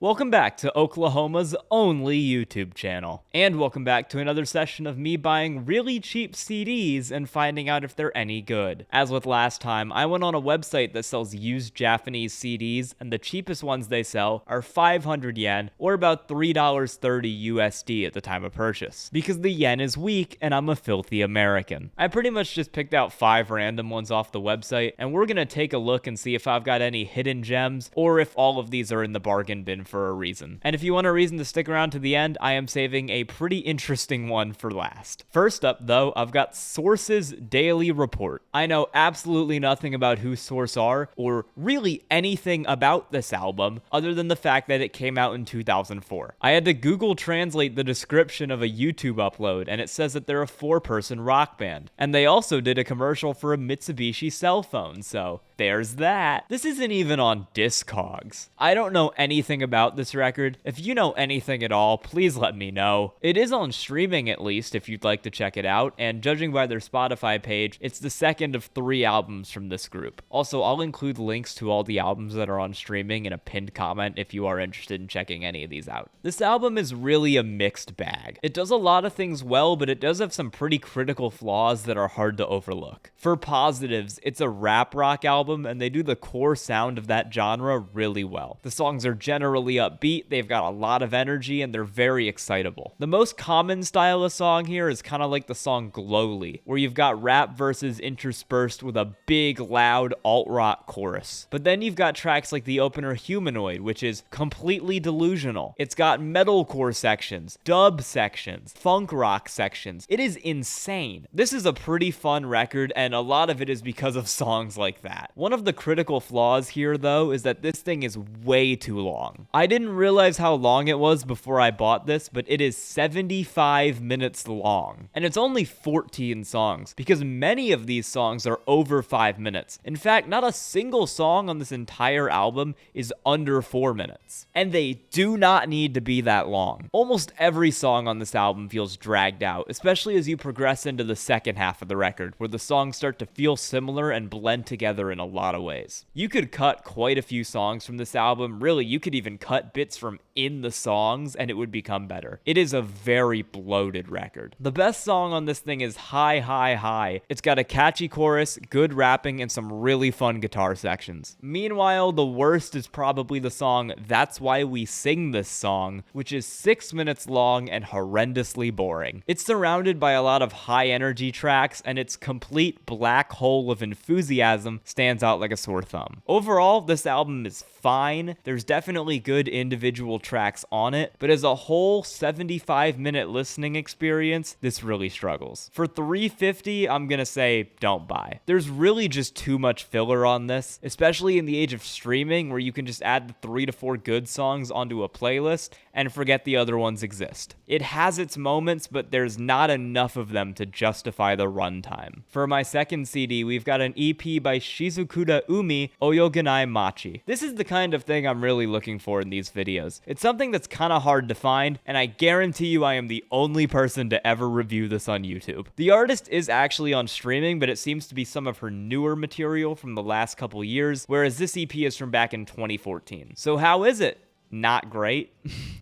Welcome back to Oklahoma's only YouTube channel. And welcome back to another session of me buying really cheap CDs and finding out if they're any good. As with last time, I went on a website that sells used Japanese CDs, and the cheapest ones they sell are 500 yen, or about $3.30 USD at the time of purchase. Because the yen is weak, and I'm a filthy American. I pretty much just picked out 5 random ones off the website, and we're gonna take a look and see if I've got any hidden gems, or if all of these are in the bargain bin for a reason. And if you want a reason to stick around to the end, I am saving a pretty interesting one for last. First up, though, I've got Source's Daily Report. I know absolutely nothing about who Source are, or really anything about this album, other than the fact that it came out in 2004. I had to Google translate the description of a YouTube upload, and it says that they're a 4-person rock band. And they also did a commercial for a Mitsubishi cell phone, so there's that. This isn't even on Discogs. I don't know anything about this record. If you know anything at all, please let me know. It is on streaming at least if you'd like to check it out, and judging by their Spotify page, it's the second of 3 albums from this group. Also, I'll include links to all the albums that are on streaming in a pinned comment if you are interested in checking any of these out. This album is really a mixed bag. It does a lot of things well, but it does have some pretty critical flaws that are hard to overlook. For positives, it's a rap rock album, and they do the core sound of that genre really well. The songs are generally upbeat, they've got a lot of energy, and they're very excitable. The most common style of song here is kind of like the song Glowly, where you've got rap verses interspersed with a big, loud alt-rock chorus. But then you've got tracks like the opener Humanoid, which is completely delusional. It's got metalcore sections, dub sections, funk rock sections. It is insane. This is a pretty fun record, and a lot of it is because of songs like that. One of the critical flaws here, though, is that this thing is way too long. I didn't realize how long it was before I bought this, but it is 75 minutes long. And it's only 14 songs, because many of these songs are over 5 minutes. In fact, not a single song on this entire album is under 4 minutes. And they do not need to be that long. Almost every song on this album feels dragged out, especially as you progress into the second half of the record, where the songs start to feel similar and blend together in a lot of ways. You could cut quite a few songs from this album. Really, you could even cut bits from in the songs and it would become better. It is a very bloated record. The best song on this thing is High High High. It's got a catchy chorus, good rapping, and some really fun guitar sections. Meanwhile, the worst is probably the song That's Why We Sing This Song, which is 6 minutes long and horrendously boring. It's surrounded by a lot of high energy tracks, and its complete black hole of enthusiasm stands out like a sore thumb. Overall, this album is fine. There's definitely good individual tracks on it, but as a whole 75-minute listening experience, this really struggles. For $3.50, I'm gonna say don't buy. There's really just too much filler on this, especially in the age of streaming where you can just add the 3 to 4 good songs onto a playlist and forget the other ones exist. It has its moments, but there's not enough of them to justify the runtime. For my second CD, we've got an EP by Shizukuda Umi, Oyogenai Machi. This is the kind of thing I'm really looking for in these videos. It's something that's kind of hard to find, and I guarantee you I am the only person to ever review this on YouTube. The artist is actually on streaming, but it seems to be some of her newer material from the last couple years, whereas this EP is from back in 2014. So how is it? Not great.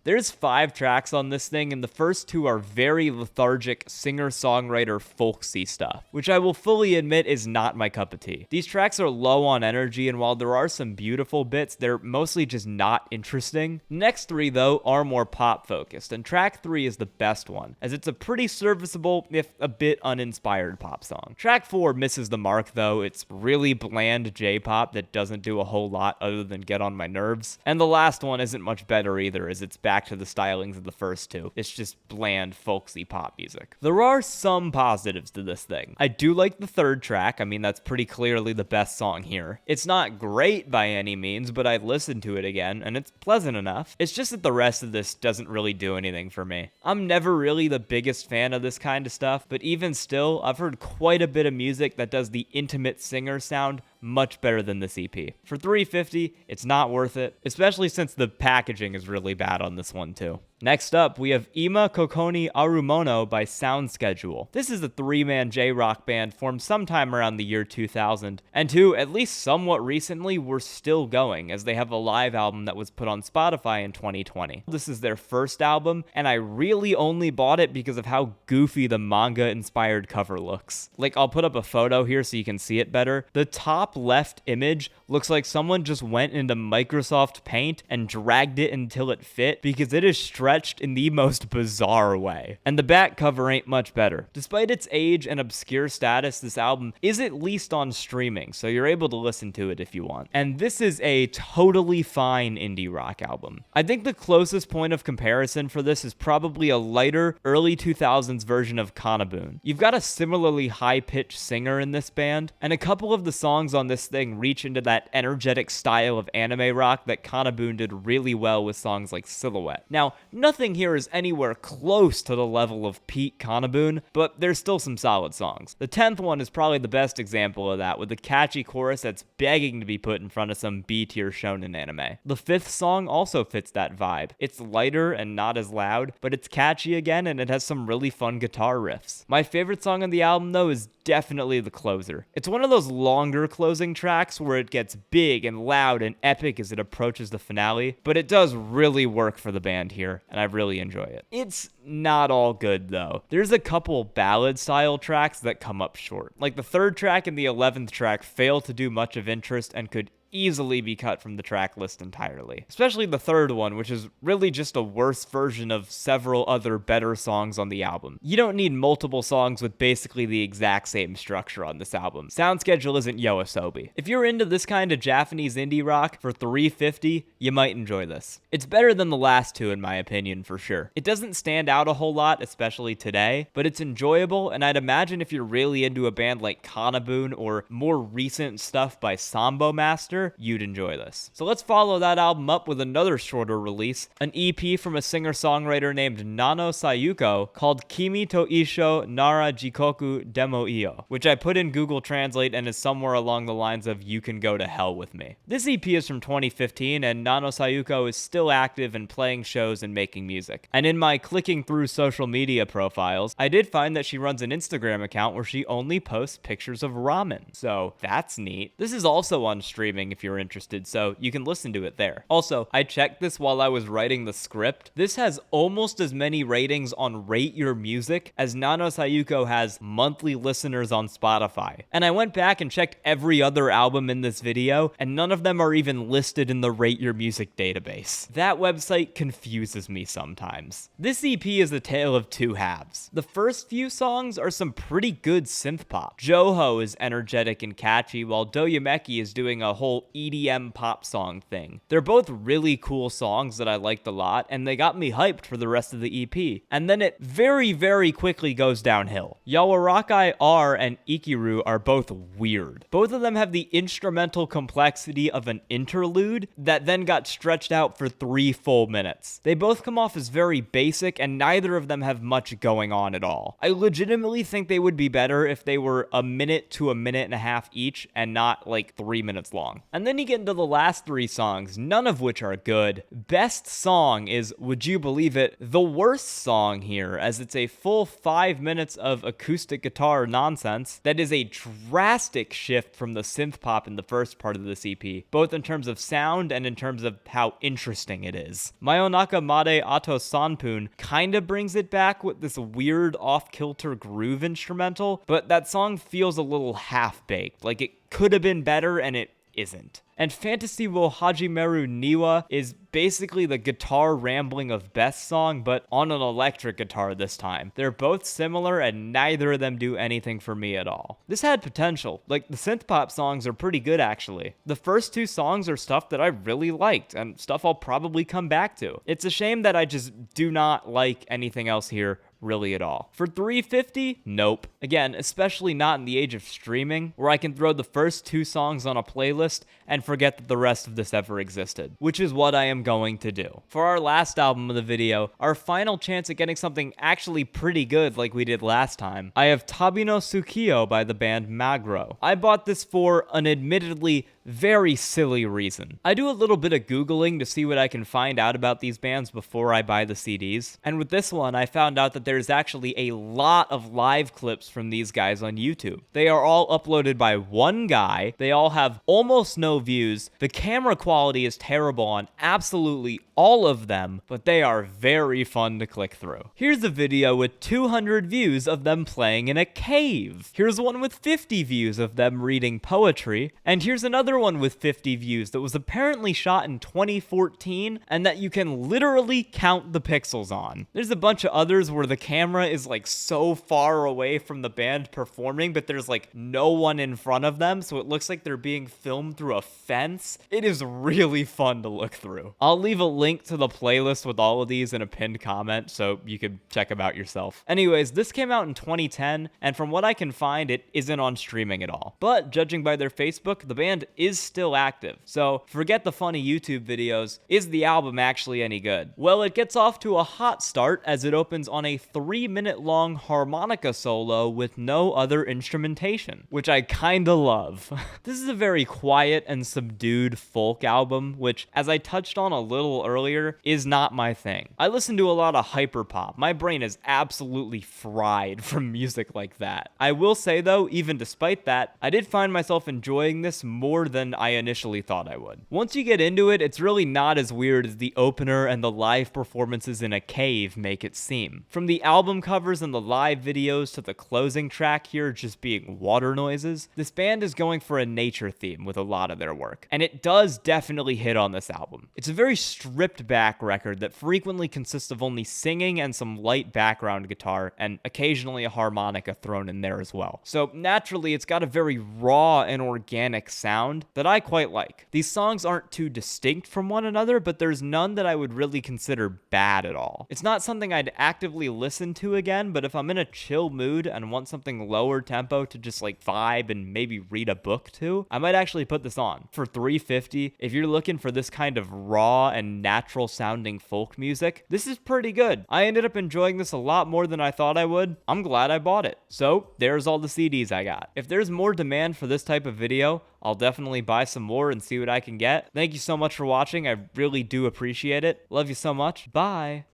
There's 5 tracks on this thing, and the first 2 are very lethargic singer-songwriter folksy stuff, which I will fully admit is not my cup of tea. These tracks are low on energy, and while there are some beautiful bits, they're mostly just not interesting. The next 3, though, are more pop-focused, and track 3 is the best one, as it's a pretty serviceable, if a bit uninspired pop song. Track 4 misses the mark, though. It's really bland J-pop that doesn't do a whole lot other than get on my nerves. And the last one isn't much better either, as it's back to the stylings of the first 2. It's just bland, folksy pop music. There are some positives to this thing. I do like the 3rd track. I mean, that's pretty clearly the best song here. It's not great by any means, but I'd listen to it again, and it's pleasant enough. It's just that the rest of this doesn't really do anything for me. I'm never really the biggest fan of this kind of stuff, but even still, I've heard quite a bit of music that does the intimate singer sound much better than this EP. For $3.50, it's not worth it, especially since the packaging is really bad on this one too. Next up, we have Ima Kokoni Arumono by Sound Schedule. This is a 3-man J-rock band formed sometime around the year 2000, and who, at least somewhat recently, were still going, as they have a live album that was put on Spotify in 2020. This is their first album, and I really only bought it because of how goofy the manga-inspired cover looks. Like, I'll put up a photo here so you can see it better. The top left image looks like someone just went into Microsoft Paint and dragged it until it fit, because it is stretched in the most bizarre way. And the back cover ain't much better. Despite its age and obscure status, this album is at least on streaming, so you're able to listen to it if you want. And this is a totally fine indie rock album. I think the closest point of comparison for this is probably a lighter, early 2000s version of Kanabun. You've got a similarly high-pitched singer in this band, and a couple of the songs on this thing reach into that energetic style of anime rock that Kanabun did really well with songs like Silhouette. Now, nothing here is anywhere close to the level of peak Kanabun, but there's still some solid songs. The 10th one is probably the best example of that, with a catchy chorus that's begging to be put in front of some B-tier shonen anime. The 5th song also fits that vibe. It's lighter and not as loud, but it's catchy again, and it has some really fun guitar riffs. My favorite song on the album, though, is definitely the closer. It's one of those longer closing tracks where it gets big and loud and epic as it approaches the finale, but it does really work for the band here, and I really enjoy it. It's not all good, though. There's a couple ballad-style tracks that come up short. Like the 3rd track and the 11th track fail to do much of interest and could easily be cut from the track list entirely. Especially the 3rd one, which is really just a worse version of several other better songs on the album. You don't need multiple songs with basically the exact same structure on this album. Sound Schedule isn't Yoasobi. If you're into this kind of Japanese indie rock for $3.50, you might enjoy this. It's better than the last two in my opinion, for sure. It doesn't stand out a whole lot, especially today, but it's enjoyable, and I'd imagine if you're really into a band like Kanabun or more recent stuff by Sambo Master, you'd enjoy this. So let's follow that album up with another shorter release, an EP from a singer-songwriter named Nano Sayuko called Kimi to issho nara jigoku de mo iiyo, which I put in Google Translate and is somewhere along the lines of "you can go to hell with me." This EP is from 2015, and Nano Sayuko is still active and playing shows and making music. And in my clicking through social media profiles, I did find that she runs an Instagram account where she only posts pictures of ramen. So that's neat. This is also on streaming if you're interested, so you can listen to it there. Also, I checked this while I was writing the script. This has almost as many ratings on Rate Your Music as Nano Sayuko has monthly listeners on Spotify. And I went back and checked every other album in this video, and none of them are even listed in the Rate Your Music database. That website confuses me sometimes. This EP is a tale of two halves. The first few songs are some pretty good synth pop. Joho is energetic and catchy, while Doyumeki is doing a whole EDM pop song thing. They're both really cool songs that I liked a lot, and they got me hyped for the rest of the EP. And then it very, very quickly goes downhill. Yawarakai R and Ikiru are both weird. Both of them have the instrumental complexity of an interlude that then got stretched out for 3 full minutes. They both come off as very basic, and neither of them have much going on at all. I legitimately think they would be better if they were a minute to a minute and a half each and not like 3 minutes long. And then you get into the last 3 songs, none of which are good. Best song is, would you believe it, the worst song here, as it's a full 5 minutes of acoustic guitar nonsense that is a drastic shift from the synth pop in the first part of this EP, both in terms of sound and in terms of how interesting it is. Mayonaka Made Ato Sanpun kinda brings it back with this weird off-kilter groove instrumental, but that song feels a little half-baked, like it could have been better and it isn't. And Fantasy wo Hajimeru Niwa is basically the guitar rambling of Best Song, but on an electric guitar this time. They're both similar, and neither of them do anything for me at all. This had potential. Like, the synth pop songs are pretty good, actually. The first 2 songs are stuff that I really liked, and stuff I'll probably come back to. It's a shame that I just do not like anything else here really at all. For $3.50, nope. Again, especially not in the age of streaming, where I can throw the first 2 songs on a playlist and forget that the rest of this ever existed, which is what I am going to do. For our last album of the video, our final chance at getting something actually pretty good like we did last time, I have Tabinotsukiyo by the band Magro. I bought this for an admittedly very silly reason. I do a little bit of Googling to see what I can find out about these bands before I buy the CDs, and with this one I found out that there's actually a lot of live clips from these guys on YouTube. They are all uploaded by one guy, they all have almost no views, the camera quality is terrible on absolutely all of them, but they are very fun to click through. Here's a video with 200 views of them playing in a cave. Here's one with 50 views of them reading poetry, and here's another one with 50 views that was apparently shot in 2014 and that you can literally count the pixels on. There's a bunch of others where the camera is like so far away from the band performing, but there's like no one in front of them, so it looks like they're being filmed through a fence. It is really fun to look through. I'll leave a link to the playlist with all of these in a pinned comment so you can check them out yourself. Anyways, this came out in 2010, and from what I can find, it isn't on streaming at all. But judging by their Facebook, the band is still active. So forget the funny YouTube videos. Is the album actually any good? Well, it gets off to a hot start as it opens on a 3-minute long harmonica solo with no other instrumentation, which I kinda love. This is a very quiet and subdued folk album, which, as I touched on a little earlier, is not my thing. I listen to a lot of hyperpop. My brain is absolutely fried from music like that. I will say though, even despite that, I did find myself enjoying this more than I initially thought I would. Once you get into it, it's really not as weird as the opener and the live performances in a cave make it seem. From the album covers and the live videos to the closing track here just being water noises, this band is going for a nature theme with a lot of their work, and it does definitely hit on this album. It's a very stripped back record that frequently consists of only singing and some light background guitar, and occasionally a harmonica thrown in there as well. So naturally, it's got a very raw and organic sound that I quite like. These songs aren't too distinct from one another, but there's none that I would really consider bad at all. It's not something I'd actively listen to again, but if I'm in a chill mood and want something lower tempo to just like vibe and maybe read a book to, I might actually put this on. For $3.50, if you're looking for this kind of raw and natural sounding folk music, this is pretty good. I ended up enjoying this a lot more than I thought I would. I'm glad I bought it. So there's all the CDs I got. If there's more demand for this type of video, I'll definitely buy some more and see what I can get. Thank you so much for watching. I really do appreciate it. Love you so much. Bye.